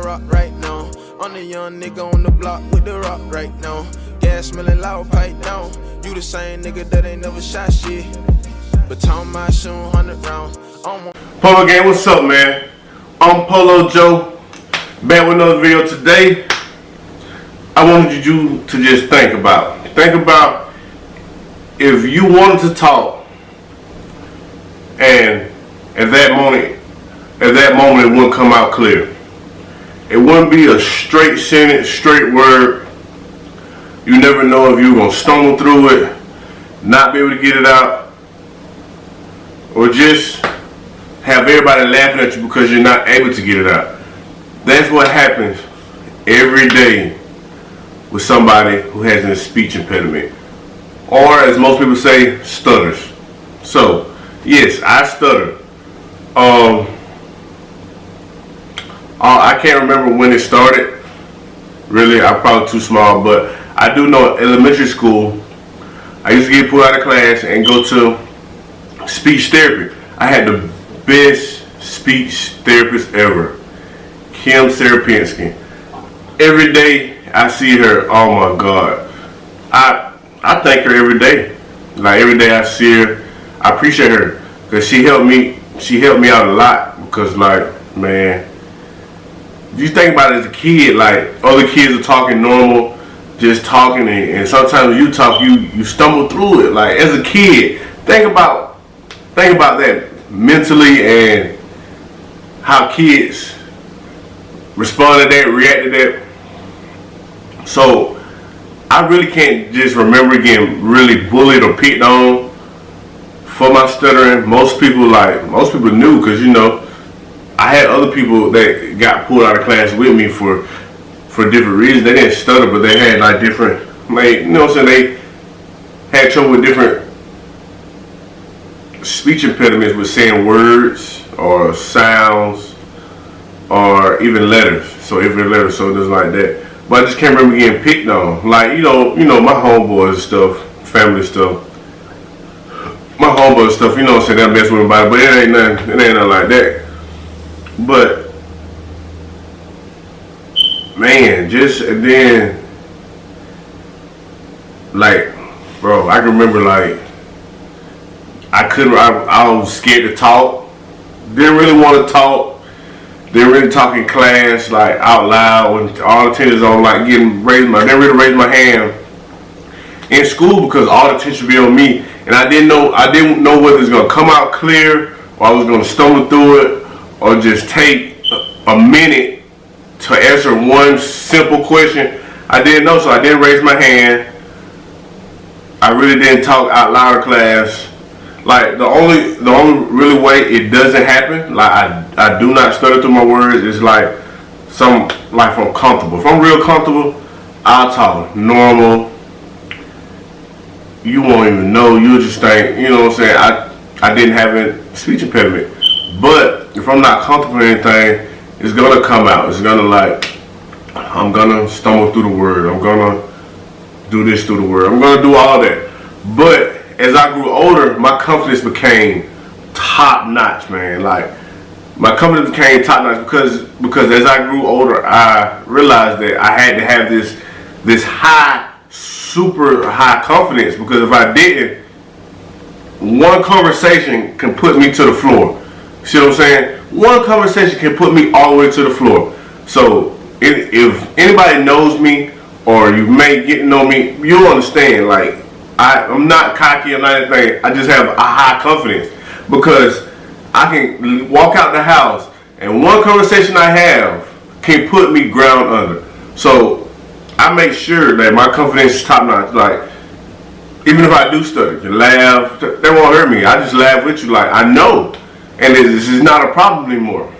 rock right now. I'm the young nigga on the block with the rock right now. Gas smelling loud, pipe down. You the same nigga that ain't never shot shit. But talking my shoe 100 rounds. Polo gang, what's up, man? I'm Polo Joe, back with another video today. I wanted you to just think about if you wanted to talk, and at that moment it wouldn't come out clear. It wouldn't be a straight sentence, straight word. You never know if you're gonna stumble through it, not be able to get it out, or just have everybody laughing at you because you're not able to get it out. That's what happens every day with somebody who has a speech impediment, or as most people say, stutters. So yes, I stutter. I can't remember when it started. Really, I'm probably too small, but I do know elementary school, I used to get pulled out of class and go to speech therapy. I had the best speech therapist ever, Kim Serapinski. Every day I see her, oh my God, I thank her every day. Like every day I see her, I appreciate her because she helped me out a lot. Because like, man, you think about it as a kid, like other kids are talking normal, just talking, and sometimes when you talk, you stumble through it. Like as a kid, think about that mentally and how kids respond to that, react to that. So I really can't just remember getting really bullied or picked on for my stuttering. Most people knew, because you know I had other people that got pulled out of class with me for different reasons. They didn't stutter, but they had like different, like, you know what I'm saying, they had trouble with different speech impediments with saying words or sounds or even letters. So every letter, so it was like that. But I just can't remember getting picked on. Like, you know, my homeboys and stuff, family stuff. My homeboys and stuff, you know what I'm saying, they mess with anybody, but it ain't nothing like that. But man, and then like, bro, I can remember like I was scared to talk. Didn't really want to talk. Didn't really talk in class, like out loud, when all the attention was on, like didn't really raise my hand in school because all the attention would be on me, and I didn't know whether it's gonna come out clear or I was gonna stumble through it or just take a minute to answer one simple question. I didn't know, so I didn't raise my hand. I really didn't talk out loud in class. Like the only really way it doesn't happen, like I do not stutter through my words, is like if I'm comfortable. If I'm real comfortable, I'll talk normal. You won't even know. You'll just think, you know what I'm saying, I didn't have a speech impediment. But if I'm not comfortable with anything, it's gonna come out. It's gonna I'm gonna stumble through the word. I'm gonna do this through the word. I'm gonna do all that. But as I grew older, my confidence became top notch, man. Like my confidence became top notch because as I grew older, I realized that I had to have this high, super high confidence, because if I didn't, one conversation can put me to the floor. See what I'm saying? One conversation can put me all the way to the floor. So if anybody knows me, or you may get to know me, you'll understand. Like I'm not cocky or anything. I just have a high confidence because I can walk out the house and one conversation I have can put me ground under. So I make sure that my confidence is top notch. Like even if I do stutter, you laugh, that won't hurt me. I just laugh with you. Like I know. And this is not a problem anymore.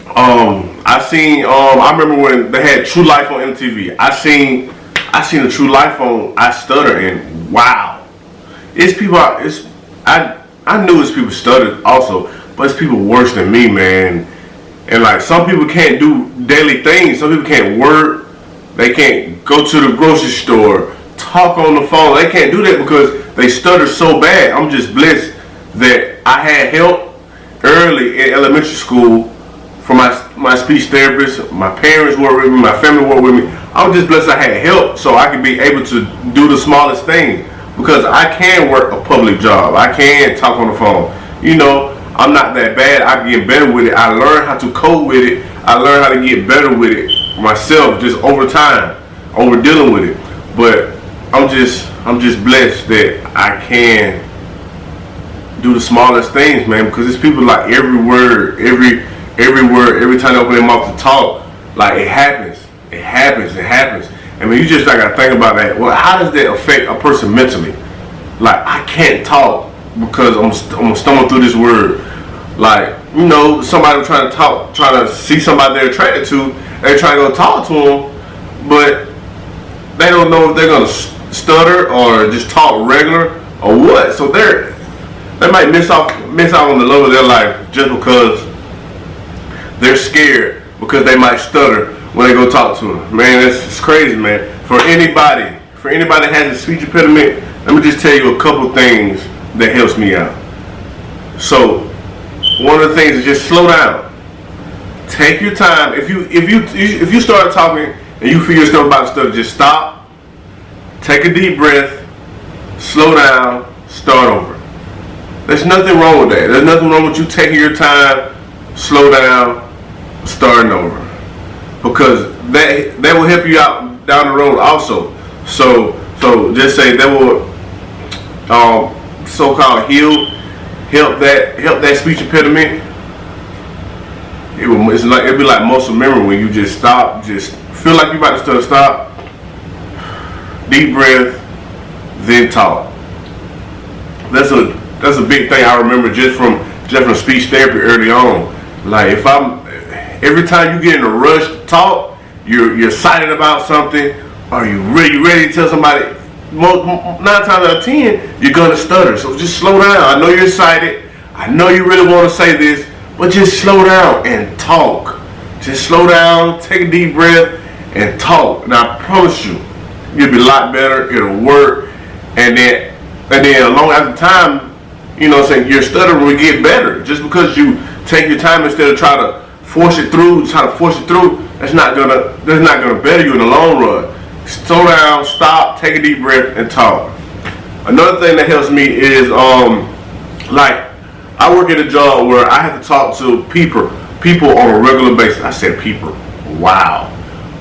I remember when they had True Life on MTV. I seen the True Life on I Stutter, and wow, I knew it's people stuttered also, but it's people worse than me, man. And like some people can't do daily things. Some people can't work. They can't go to the grocery store, talk on the phone. They can't do that because they stutter so bad. I'm just blessed that I had help early in elementary school from my my speech therapist, my parents work with me, my family work with me. I'm just blessed I had help so I could be able to do the smallest things, because I can work a public job. I can talk on the phone. You know, I'm not that bad. I get better with it. I learned how to code with it. I learned how to get better with it myself just over time, over dealing with it. But I'm just blessed that I can do the smallest things, man, because it's people like every word, every time they open their mouth to talk, like it happens. I mean, you just like gotta think about that. Well, how does that affect a person mentally? Like, I can't talk because I'm stumbling through this word. Like, you know, somebody trying to see somebody they're attracted to, they're trying to go talk to them, but they don't know if they're gonna stutter or just talk regular or what. So they might miss out on the love of their life just because they're scared, because they might stutter when they go talk to them. Man, it's crazy, man. For anybody that has a speech impediment, let me just tell you a couple things that helps me out. So one of the things is just slow down. Take your time. If you start talking and you feel yourself about to stutter, just stop. Take a deep breath. Slow down. Start over. There's nothing wrong with that. There's nothing wrong with you taking your time, slow down, starting over, because that will help you out down the road also. So just say that will so-called help that speech impediment. It'd be like muscle memory when you just stop, just feel like you about to stop, deep breath, then talk. That's a big thing I remember just from speech therapy early on. Like, every time you get in a rush to talk, you're excited about something, or you ready to tell somebody, 9 times out of 10, you're gonna stutter. So just slow down. I know you're excited. I know you really want to say this, but just slow down and talk. Just slow down, take a deep breath, and talk. Now, I promise you, you'll be a lot better. It'll work, and then along after time, you know what I'm saying, your stuttering will get better. Just because you take your time instead of try to force it through, that's not gonna better you in the long run. Slow down, stop, take a deep breath, and talk. Another thing that helps me is like, I work at a job where I have to talk to people on a regular basis. I said people. Wow.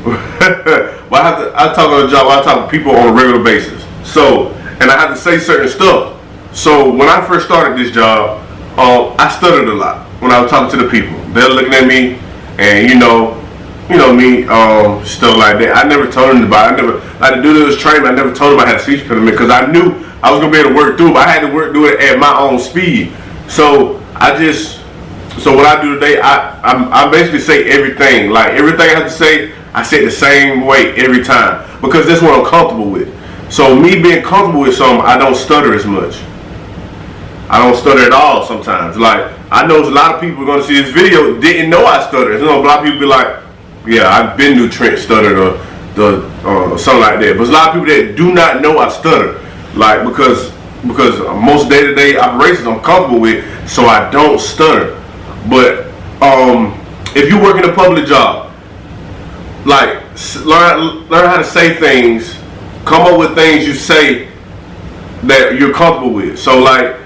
Well, I talk on a job where I talk to people on a regular basis. So, and I have to say certain stuff. So when I first started this job, I stuttered a lot when I was talking to the people. They're looking at me, and you know me, stuff like that. I never told them about it. I had to do this training. I never told them I had a speech impediment because I knew I was gonna be able to work through it, but I had to do it at my own speed. So what I do today, I basically say everything. Like, everything I have to say, I say it the same way every time, because that's what I'm comfortable with. So me being comfortable with something, I don't stutter as much. I don't stutter at all sometimes. Like, I know a lot of people are going to see this video didn't know I stuttered. You know, a lot of people be like, yeah, I've been knew Trent stuttered or something like that. But there's a lot of people that do not know I stutter. Like, because most day-to-day operations I'm comfortable with, so I don't stutter. But if you work in a public job, like, learn how to say things, come up with things you say that you're comfortable with. So, like,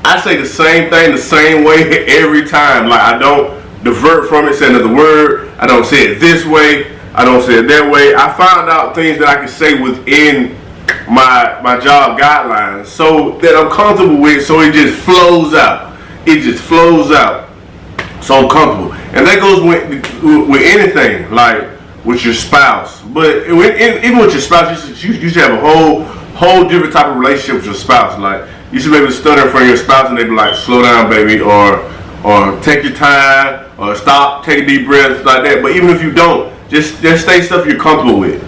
I say the same thing the same way every time. Like, I don't divert from it, say another word. I don't say it this way. I don't say it that way. I found out things that I can say within my job guidelines, so that I'm comfortable with, so it just flows out. It just flows out. So I'm comfortable. And that goes with anything, like with your spouse. But even with your spouse, you should have a whole different type of relationship with your spouse. Like, you should be able to stutter in front of your spouse and they be like, slow down, baby, or take your time, or stop, take a deep breath, like that. But even if you don't, just say stuff you're comfortable with.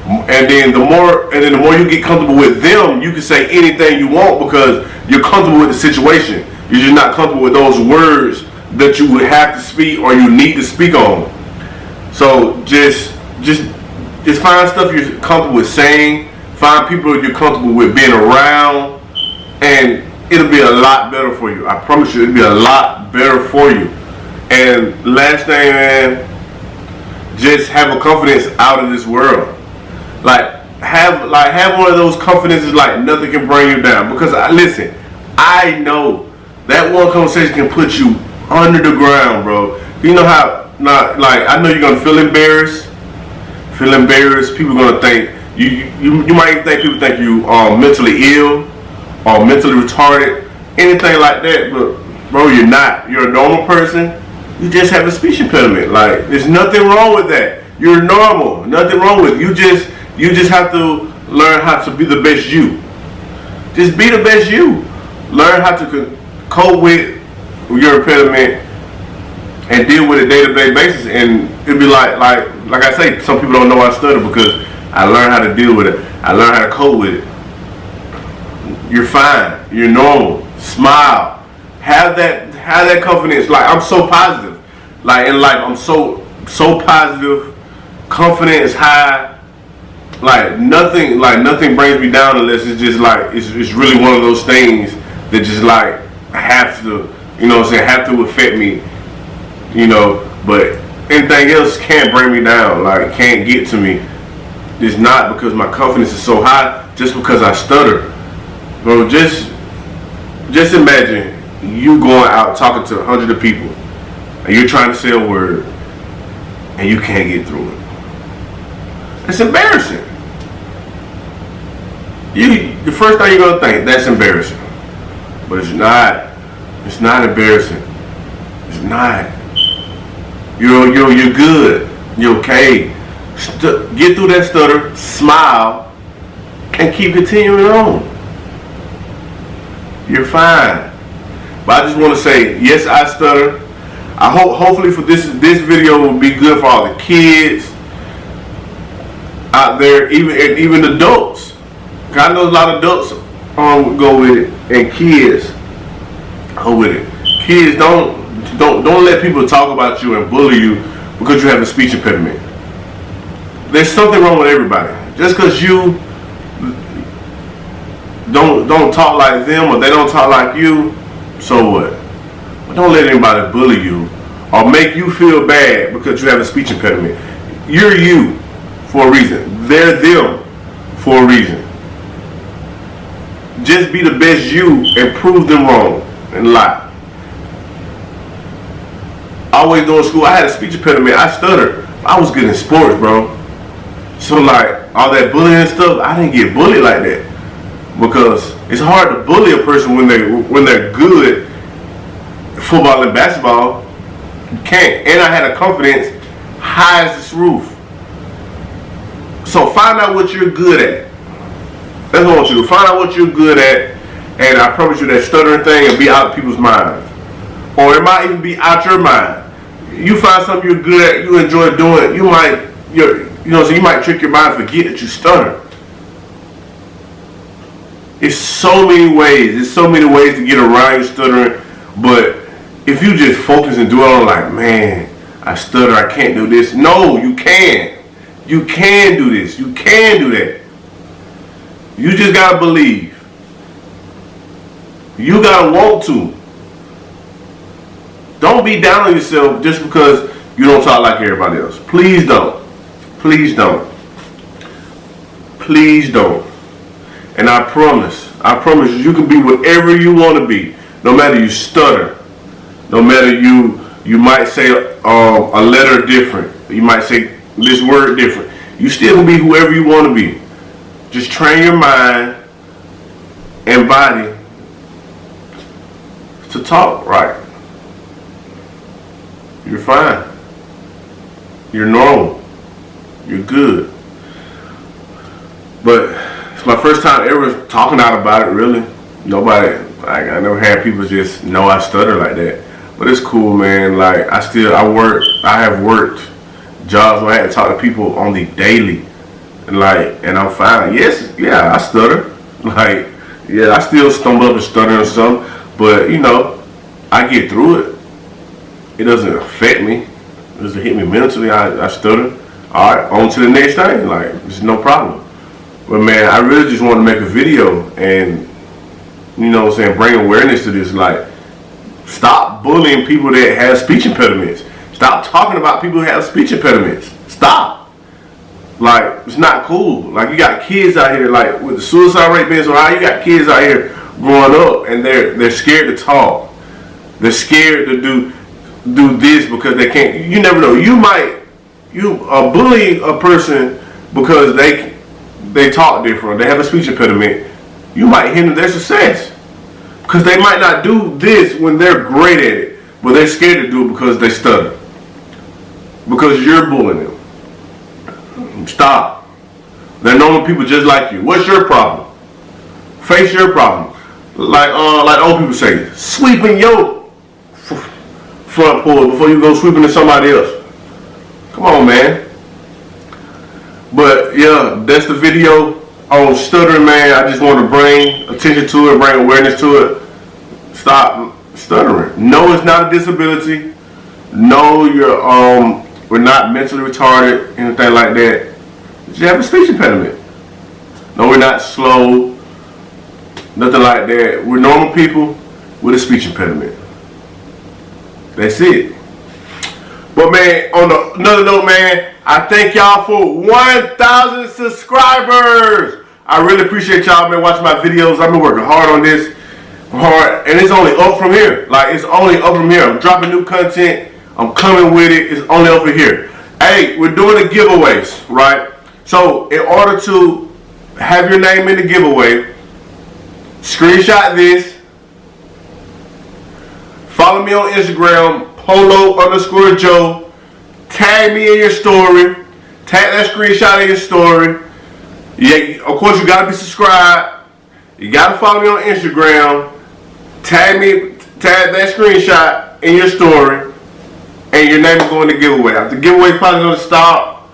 And then the more you get comfortable with them, you can say anything you want because you're comfortable with the situation. You're just not comfortable with those words that you would have to speak or you need to speak on. So just find stuff you're comfortable with saying. Find people you're comfortable with being around, and it'll be a lot better for you. I promise you, it'll be a lot better for you. And last thing, man, just have a confidence out of this world. Have one of those confidences like nothing can bring you down. Because listen, I know that one conversation can put you under the ground, bro. You know how I know you're gonna feel embarrassed. People are gonna think you might even think people think you mentally ill or mentally retarded, anything like that. But bro, you're not. You're a normal person. You just have a speech impediment. Like, there's nothing wrong with that. You're normal. Nothing wrong with it. You just have to learn how to be the best you. Just be the best you. Learn how to cope with your impediment and deal with it day-to-day basis. And it'll be like I say, some people don't know I stutter because I learned how to deal with it. I learned how to cope with it. You're fine. You're normal. Smile. Have that confidence. Like, I'm so positive. Like, in life, I'm so positive. Confidence high. Like nothing brings me down unless it's just like it's really one of those things that just like have to, have to affect me, but anything else can't bring me down, like can't get to me. It's not because my confidence is so high, just because I stutter. Bro, just imagine you going out talking to 100 of people and you're trying to say a word and you can't get through it. It's embarrassing. The first thing you're gonna think, that's embarrassing. But it's not. It's not embarrassing. It's not. You're good. You're okay. Get through that stutter, smile, and keep continuing on. You're fine. But I just want to say, yes, I stutter. I hopefully for this video will be good for all the kids out there, even adults. I know a lot of adults go with it, and kids go with it. Kids, don't let people talk about you and bully you because you have a speech impediment. There's something wrong with everybody. Just because you don't talk like them or they don't talk like you, so what? But don't let anybody bully you or make you feel bad because you have a speech impediment. You're you for a reason. They're them for a reason. Just be the best you and prove them wrong in life. Always doing school, I had a speech impediment. I stuttered. I was good in sports, bro. So like all that bullying and stuff, I didn't get bullied like that because it's hard to bully a person when they're good at football and basketball. You can't. And I had a confidence high as this roof. So find out what you're good at. That's what I want you to find out what you're good at, and I promise you that stuttering thing will be out of people's minds, or it might even be out your mind. You find something you're good at, you enjoy doing, you might trick your mind and forget that you stutter. It's so many ways. There's so many ways to get around your stuttering, but if you just focus and dwell on like, man, I stutter, I can't do this. No, you can. You can do this. You can do that. You just gotta believe. You gotta want to. Don't be down on yourself just because you don't talk like everybody else. Please don't. Please don't. Please don't. And I promise you can be whatever you want to be. No matter you stutter. No matter you might say a letter different. You might say this word different. You still can be whoever you want to be. Just train your mind and body to talk right. You're fine. You're normal. You're good. But it's my first time ever talking out about it, really. I never had people just know I stutter like that. But it's cool, man. Like, I have worked jobs where I had to talk to people on the daily. And I'm fine. I stutter. I still stumble up and stutter or something. But, I get through it. It doesn't affect me. It doesn't hit me mentally. I stutter. All right, on to the next thing. Like, there's no problem. But, man, I really just want to make a video and, bring awareness to this. Like, stop stop bullying people that have speech impediments. Stop talking about people who have speech impediments. Stop. Like, it's not cool. Like, you got kids out here, like, with the suicide rate being so high, you got kids out here growing up and they're scared to talk. They're scared to do this because they can't. You never know. You bully a person because they talk different. They have a speech impediment. You might hinder their success because they might not do this when they're great at it, but they're scared to do it because they stutter. Because you're bullying them. Stop. They're normal people just like you. What's your problem? Face your problem. Like old people say, sweeping your front porch before you go sweeping to somebody else. Come on, man. But yeah, that's the video on stuttering, man. I just want to bring attention to it, bring awareness to it. Stop stuttering. No, it's not a disability. No, we're not mentally retarded, anything like that. You have a speech impediment. No, we're not slow, nothing like that. We're normal people with a speech impediment. That's it. But man, on another note, man, I thank y'all for 1,000 subscribers. I really appreciate y'all, man, watching my videos. I've been working hard on this. And it's only up from here. Like, it's only up from here. I'm dropping new content. I'm coming with it. It's only up from here. Hey, we're doing the giveaways, right? So, in order to have your name in the giveaway, screenshot this. Follow me on Instagram, Polo_Joe. Tag me in your story. Tag that screenshot in your story. Yeah, of course, you gotta be subscribed. You gotta follow me on Instagram. Tag that screenshot in your story, and your name is going to giveaway. After the giveaway probably gonna stop.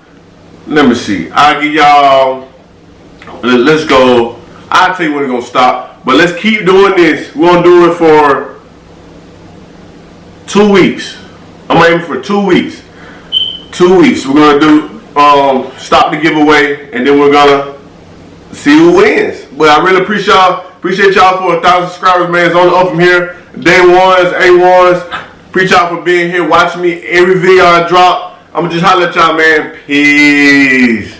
Let me see. I'll give y'all. Let's go. I'll tell you when it's gonna stop. But let's keep doing this. We're gonna do it for 2 weeks. I'm aiming for 2 weeks. 2 weeks. We're gonna do stop the giveaway, and then we're gonna see who wins. But I really appreciate y'all for 1,000 subscribers, man. It's only up from here. Day ones, A1s. Appreciate y'all for being here, watching me every video I drop. I'm gonna just holler at y'all, man. Peace.